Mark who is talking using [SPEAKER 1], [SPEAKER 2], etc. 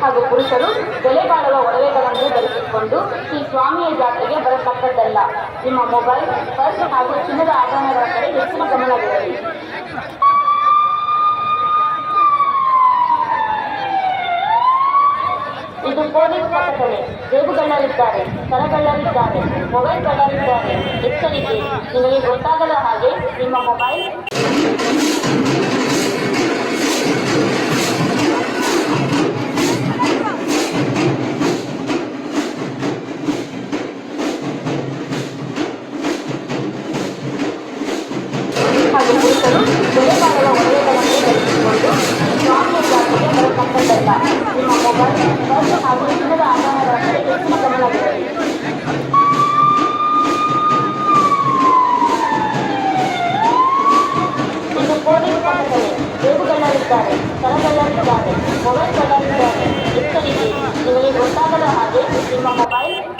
[SPEAKER 1] ಹಾಗೂ ಪುರುಷರು ಬೆಲೆ ಬಾಳುವ ಒಡವೆಗಳನ್ನು ಧರಿಸಿಕೊಂಡು ಈ ಸ್ವಾಮಿಯ ಜಾತ್ರೆಗೆ ಬರತಕ್ಕದ್ದಲ್ಲ. ನಿಮ್ಮ ಮೊಬೈಲ್, ಪರ್ಸ್ ಹಾಗೂ ಚಿನ್ನದ ಆಭರಣಗಳ ಕಡೆ ಹೆಚ್ಚಿನ ಗಮನವಿರಲಿ. ಇದು ಪೊಲೀಸ್ ಪ್ರಕಟಣೆ. ಜೇಬುಗಳ್ಳರಿದ್ದಾರೆ, ಸರಗಳ್ಳರಿದ್ದಾರೆ, ಮೊಬೈಲ್ ಗಳ್ಳರಿದ್ದಾರೆ. ಎಚ್ಚರಿಕೆ, ನಿಮಗೆ ಗೊತ್ತಾಗದ ಹಾಗೆ ನಿಮ್ಮ ಮೊಬೈಲ್ ಹಾಗೂ ಪುರುಷರು ಬೆಲೆ ಬಾಳುವ ಒಡವೆಗಳನ್ನು ಧರಿಸಿಕೊಂಡು ಸ್ವಾಮಿಯ ಜಾತ್ರೆಗೆ ಬರತಕ್ಕದ್ದಲ್ಲ. ನಿಮ್ಮ ಮೊಬೈಲ್, ಪರ್ಸ್ ಹಾಗೂ ಚಿನ್ನದ ಆಭರಣಗಳ ಕಡೆ ಹೆಚ್ಚಿನ ಗಮನವಿರಲಿ. ಇದು ಪೊಲೀಸ್ ಪ್ರಕಟಣೆ. ಜೇಬುಗಳ್ಳರಿದ್ದಾರೆ, ಸರಗಳ್ಳರಿದ್ದಾರೆ, ಮೊಬೈಲ್ ಗಳ್ಳರಿದ್ದಾರೆ.